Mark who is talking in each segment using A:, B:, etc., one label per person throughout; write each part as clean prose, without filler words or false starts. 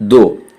A: 2,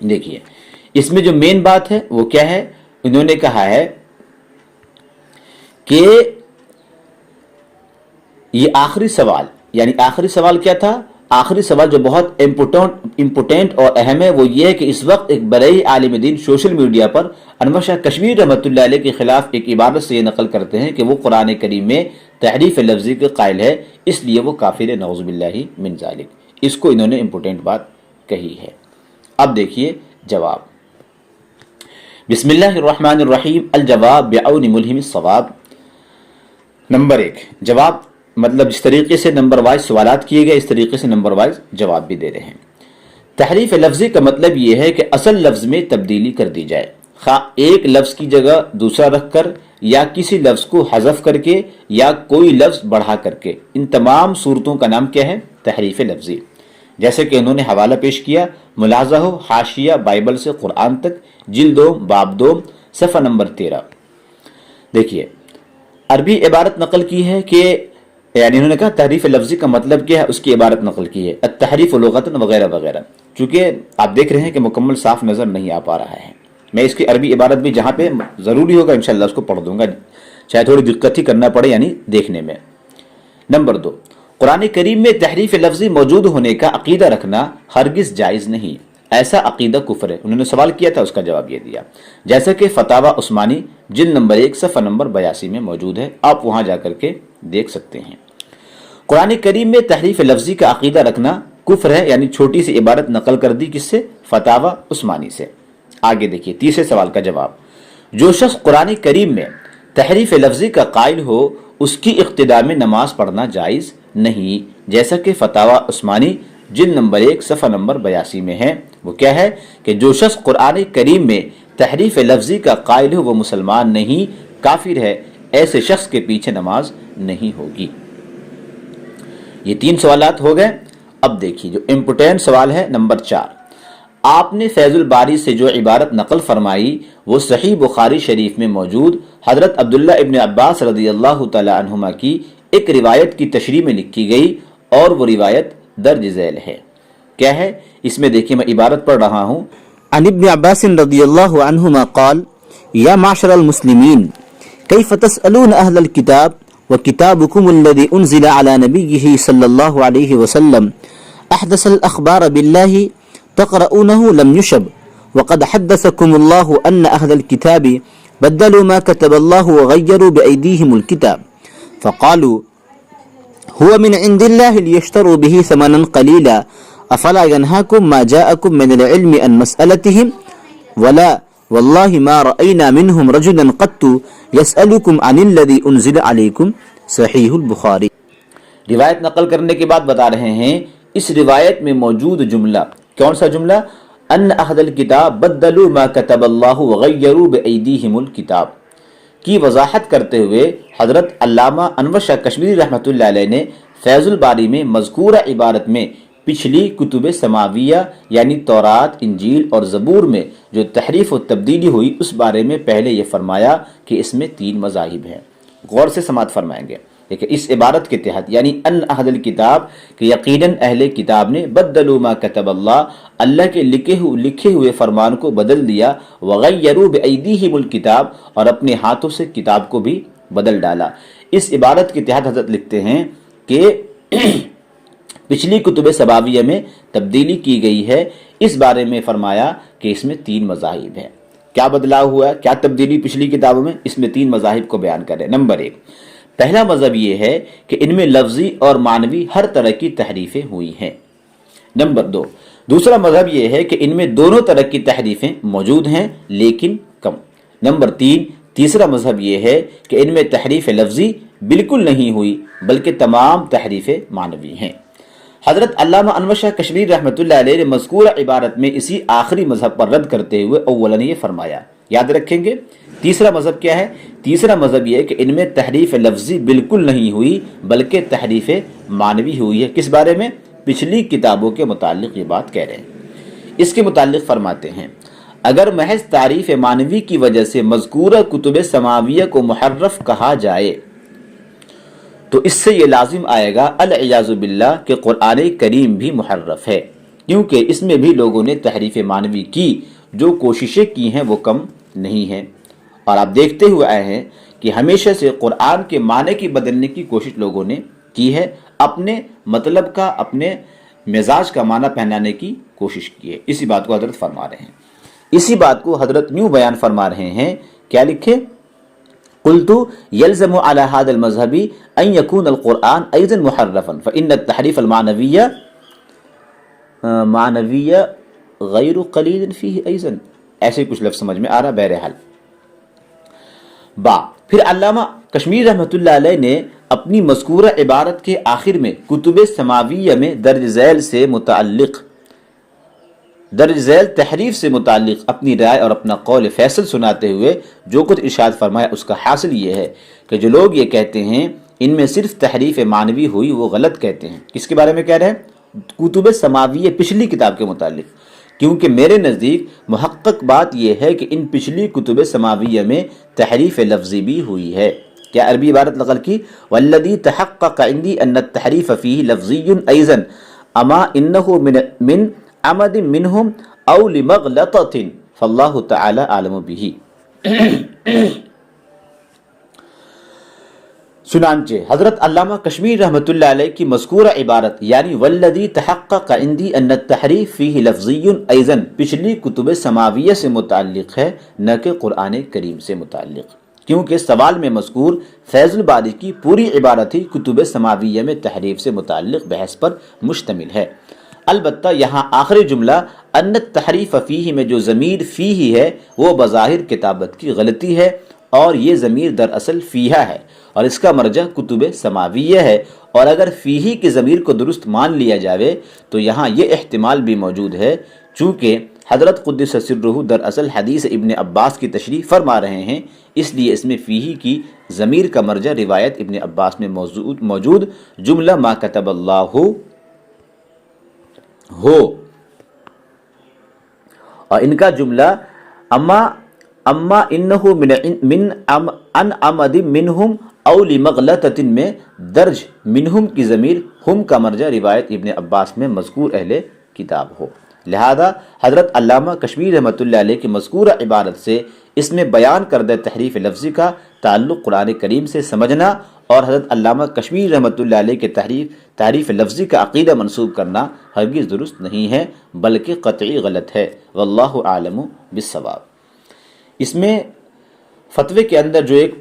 A: دیکھیے اس میں جو مین بات ہے وہ کیا ہے، انہوں نے کہا ہے کہ یہ آخری سوال، یعنی آخری سوال کیا تھا؟ آخری سوال جو بہت امپورٹنٹ اور اہم ہے وہ یہ ہے کہ اس وقت ایک بڑے عالم دین سوشل میڈیا پر انور شاہ کشمیری رحمۃ اللہ علیہ کے خلاف ایک عبارت سے یہ نقل کرتے ہیں کہ وہ قرآن کریم میں تحریف لفظی کے قائل ہے، اس لیے وہ کافر ہے، نعوذ باللہ من ذالک۔ اس کو انہوں نے امپورٹنٹ بات کہی ہے۔ اب دیکھیے جواب۔ بسم اللہ الرحمن الرحیم، الجواب بعون ملہم الصواب۔ نمبر 1 جواب، مطلب جس طریقے سے نمبر وائز سوالات کیے گئے اس طریقے سے نمبر وائز جواب بھی دے رہے ہیں۔ تحریف لفظی کا مطلب یہ ہے کہ اصل لفظ میں تبدیلی کر دی جائے، خواہ ایک لفظ کی جگہ دوسرا رکھ کر یا کسی لفظ کو حذف کر کے یا کوئی لفظ بڑھا کر کے۔ ان تمام صورتوں کا نام کیا ہے؟ تحریف لفظی۔ جیسے کہ انہوں نے حوالہ پیش کیا، ملاحظہ ہو حاشیہ بائبل سے قرآن تک، جلد 2 باب 2 صفحہ نمبر 13۔ دیکھیے عربی عبارت نقل کی ہے کہ یعنی انہوں نے کہا تحریف لفظی کا مطلب کیا ہے، اس کی عبارت نقل کی ہے، التحریف لغتاً وغیرہ وغیرہ۔ چونکہ آپ دیکھ رہے ہیں کہ مکمل صاف نظر نہیں آ پا رہا ہے، میں اس کی عربی عبارت بھی جہاں پہ ضروری ہوگا انشاءاللہ اس کو پڑھ دوں گا، چاہے تھوڑی دقت ہی کرنا پڑے یعنی دیکھنے میں۔ نمبر 2، قرآن کریم میں تحریف لفظی موجود ہونے کا عقیدہ رکھنا ہرگز جائز نہیں، ایسا عقیدہ کفر ہے۔ انہوں نے سوال کیا تھا، اس کا جواب یہ دیا، جیسا کہ فتاوی عثمانی جلد نمبر 1 صفحہ نمبر 82 میں موجود ہے، آپ وہاں جا کر کے دیکھ سکتے ہیں۔ قرآن کریم میں تحریف لفظی کا عقیدہ رکھنا کفر ہے، یعنی چھوٹی سی عبارت نقل کر دی کس سے؟ فتاوی عثمانی سے۔ آگے دیکھیے تیسرے سوال کا جواب، جو شخص قرآن کریم میں تحریف لفظی کا قائل ہو اس کی اقتداء میں نماز پڑھنا جائز نہیں، جیسا کہ فتاوی عثمانی جلد نمبر 1 صفحہ نمبر 82 میں ہے۔ وہ کیا ہے کہ جو شخص قرآن کریم میں تحریف لفظی کا قائل ہو وہ مسلمان نہیں، کافر ہے، ایسے شخص کے پیچھے نماز نہیں ہوگی۔ یہ 3 سوالات ہو گئے۔ اب دیکھیے جو امپورٹنٹ سوال ہے نمبر 4، آپ نے فیض الباری سے جو عبارت نقل فرمائی وہ صحیح بخاری شریف میں موجود حضرت عبداللہ ابن عباس رضی اللہ تعالی عنہما کی ایک روایت کی تشریح میں لکھی گئی اور وہ روایت درج ذیل ہے۔ کیا ہے؟ اس میں دیکھیے میں عبارت پڑھ رہا ہوں،
B: عن ابن عباس رضی اللہ عنہما قال یا معشر المسلمین کیف تسألون اہل الكتاب وكتابكم الذي انزل على نبيه صلی اللہ علیہ وسلم احدث الاخبار بالله تقرؤونه لم يشب وقد حدثكم الله ان اهل الكتاب بدلوا ما كتب الله وغيروا بأيديهم الكتاب فقالوا هو من عند الله ليشتروا به ثمنا قليلا افلا ينهاكم ما جاءكم من العلم عن مسألتهم ولا والله ما رأينا منهم رجلا قط يسألكم عن الذي انزل عليكم صحیح البخاری۔
A: روایت نقل کرنے کے بعد بتا رہے ہیں اس روایت میں موجود جملہ، کون سا جملہ؟ ان اہل الکتاب بدلوا ما کتب اللہ وغیروا بایدیہم الکتاب کی وضاحت کرتے ہوئے حضرت علامہ انور شاہ کشمیری رحمۃ اللہ علیہ نے فیض الباری میں مذکورہ عبارت میں پچھلی کتب سماویہ یعنی تورات، انجیل اور زبور میں جو تحریف و تبدیلی ہوئی اس بارے میں پہلے یہ فرمایا کہ اس میں 3 مذاہب ہیں۔ غور سے سماعت فرمائیں گے۔ لیکن اس عبارت کے تحت یعنی ان اہل الکتاب کہ یقیناً اہل کتاب نے بدلوا ما کتب اللہ کے لکھے ہوئے فرمان کو بدل دیا، وغیروا بایدیہم الکتاب اور اپنے ہاتھوں سے کتاب کو بھی بدل ڈالا۔ اس عبارت کے تحت حضرت لکھتے ہیں کہ پچھلی کتب سماویہ میں تبدیلی کی گئی ہے، اس بارے میں فرمایا کہ اس میں 3 مذاہب ہیں۔ کیا بدلاؤ ہوا ہے، کیا تبدیلی پچھلی کتابوں میں؟ اس میں 3 مذاہب کو بیان کریں۔ نمبر 1، پہلا مذہب یہ ہے کہ ان میں لفظی اور معنوی ہر طرح کی تحریفیں ہوئی ہیں۔ نمبر 2، دوسرا مذہب یہ ہے کہ ان میں دونوں طرح کی تحریفیں موجود ہیں لیکن کم۔ نمبر 3، تیسرا مذہب یہ ہے کہ ان میں تحریف لفظی بالکل نہیں ہوئی بلکہ تمام تحریفیں معنوی ہیں۔ حضرت علامہ انور شاہ کشمیری رحمۃ اللہ علیہ نے مذکورہ عبارت میں اسی آخری مذہب پر رد کرتے ہوئے اولاً یہ فرمایا، یاد رکھیں گے تیسرا مذہب کیا ہے؟ تیسرا مذہب یہ ہے کہ ان میں تحریف لفظی بالکل نہیں ہوئی بلکہ تحریف معنوی ہوئی ہے۔ کس بارے میں؟ پچھلی کتابوں کے متعلق یہ بات کہہ رہے ہیں۔ اس کے متعلق فرماتے ہیں اگر محض تعریف معنوی کی وجہ سے مذکورہ کتب سماویہ کو محرف کہا جائے تو اس سے یہ لازم آئے گا العیاذ باللہ کہ قرآن کریم بھی محرف ہے، کیونکہ اس میں بھی لوگوں نے تحریف معنوی کی، جو کوششیں کی ہیں وہ کم نہیں ہیں۔ اور آپ دیکھتے ہوئے آئے ہیں کہ ہمیشہ سے قرآن کے معنی کی بدلنے کی کوشش لوگوں نے کی ہے، اپنے مطلب کا، اپنے مزاج کا معنی پہنانے کی کوشش کی ہے۔ اسی بات کو حضرت فرما رہے ہیں، اسی بات کو حضرت یوں بیان فرما رہے ہیں، کیا لکھے؟ قلت يلزم على هذا المذهب ان يكون القرآن ايضا محرفا فان التحريف المعنوي غیر قلیل فيه ايضا۔ ایسے کچھ لفظ سمجھ میں آ رہا، بہرحال پھر علامہ کشمیر رحمۃ اللہ علیہ نے اپنی مذکورہ عبارت کے آخر میں کتب سماویہ میں درج ذیل تحریف سے متعلق اپنی رائے اور اپنا قول فیصل سناتے ہوئے جو کچھ ارشاد فرمایا، اس کا حاصل یہ ہے کہ جو لوگ یہ کہتے ہیں ان میں صرف تحریف معنوی ہوئی، وہ غلط کہتے ہیں۔ کس کے بارے میں کہہ رہے ہیں؟ کتب سماویہ، پچھلی کتاب کے متعلق، کیونکہ میرے نزدیک محقق بات یہ ہے کہ ان پچھلی کتب سماویہ میں تحریف لفظی بھی ہوئی ہے۔ کیا عربی عبارت نقل کی؟ والذی تحقق عندی ان التحریف فیہ لفظی ایضا اما انہ من عمد منہم او لمغلطۃ فاللہ تعالی عالم بہ۔ چنانچہ حضرت علامہ کشمیر رحمۃ اللہ علیہ کی مذکورہ عبارت یعنی والذی تحقق عندی ان التحریف فیہ لفظی ایضا پچھلی کتب سماویہ سے متعلق ہے، نہ کہ قرآن کریم سے متعلق، کیونکہ سوال میں مذکور فیض الباری کی پوری عبارت ہی کتب سماویہ میں تحریف سے متعلق بحث پر مشتمل ہے۔ البتہ یہاں آخری جملہ ان التحریف فیہ میں جو ضمیر فیہ ہے وہ بظاہر کتابت کی غلطی ہے، اور یہ ضمیر دراصل فیہا ہے اور اس کا مرجع کتب سماویہ ہے، اور اگر فیہی کی ضمیر کو درست مان لیا جاوے تو یہاں یہ احتمال بھی موجود ہے، چونکہ حضرت قدس سرہ دراصل حدیث ابن عباس کی تشریح فرما رہے ہیں، اس لیے اس میں فیہی کی ضمیر کا مرجع روایت ابن عباس میں موجود جملہ ما کتب اللہ ہو، اور ان کا جملہ اما انہ من ان عمد منہم او لمغلطۃ میں درج منہم کی ضمیر ہم کا مرجع روایت ابن عباس میں مذکور اہل کتاب ہو۔ لہذا حضرت علامہ کشمیر رحمۃ اللہ علیہ کی مذکورہ عبارت سے اس میں بیان کردہ تحریف لفظی کا تعلق قرآن کریم سے سمجھنا اور حضرت علامہ کشمیر رحمۃ اللہ علیہ کے تعریف لفظی کا عقیدہ منسوب کرنا ہرگز درست نہیں ہے، بلکہ قطعی غلط ہے، واللہ عالم بالصواب۔ اس میں فتوے کے اندر جو ایک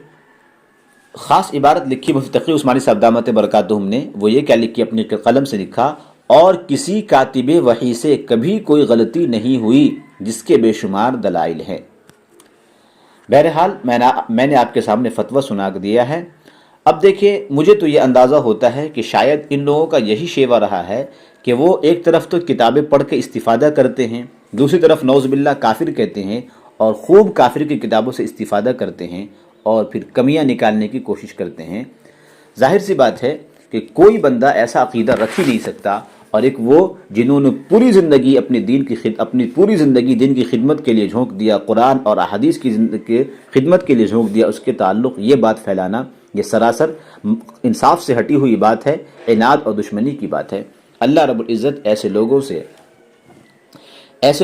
A: خاص عبارت لکھی مفتی تقی عثمانی صاحب دامت برکاتہم نے، وہ یہ کیا لکھی؟ اپنی قلم سے لکھا، اور کسی کاتب وحی سے کبھی کوئی غلطی نہیں ہوئی جس کے بے شمار دلائل ہیں۔ بہرحال میں نے آپ کے سامنے فتویٰ سنا دیا ہے۔ اب دیکھیں، مجھے تو یہ اندازہ ہوتا ہے کہ شاید ان لوگوں کا یہی شیوہ رہا ہے کہ وہ ایک طرف تو کتابیں پڑھ کے استفادہ کرتے ہیں، دوسری طرف نعوذ باللہ کافر کہتے ہیں، اور خوب کافر کی کتابوں سے استفادہ کرتے ہیں اور پھر کمیاں نکالنے کی کوشش کرتے ہیں۔ ظاہر سی بات ہے کہ کوئی بندہ ایسا عقیدہ رکھ ہی نہیں سکتا، اور ایک وہ جنہوں نے پوری زندگی اپنی پوری زندگی دین کی خدمت کے لیے جھونک دیا، قرآن اور احادیث کی خدمت کے لیے جھونک دیا، اس کے تعلق یہ بات پھیلانا یہ سراسر انصاف سے ہٹی ہوئی بات ہے، عناد اور دشمنی کی بات ہے۔ اللہ رب العزت ایسے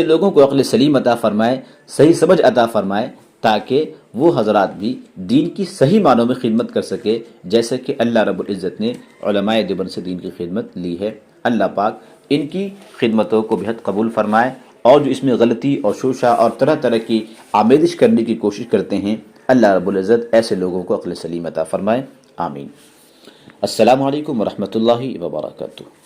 A: لوگوں کو عقل سلیم عطا فرمائے، صحیح سمجھ عطا فرمائے، تاکہ وہ حضرات بھی دین کی صحیح معنوں میں خدمت کر سکے، جیسے کہ اللہ رب العزت نے علماء دیوبند سے دین کی خدمت لی ہے۔ اللہ پاک ان کی خدمتوں کو بہت قبول فرمائے، اور جو اس میں غلطی اور شوشہ اور طرح طرح کی آمیزش کرنے کی کوشش کرتے ہیں، اللہ رب العزت ایسے لوگوں کو عقل سلیم عطا فرمائے، آمین۔ السلام علیکم ورحمۃ اللہ وبرکاتہ۔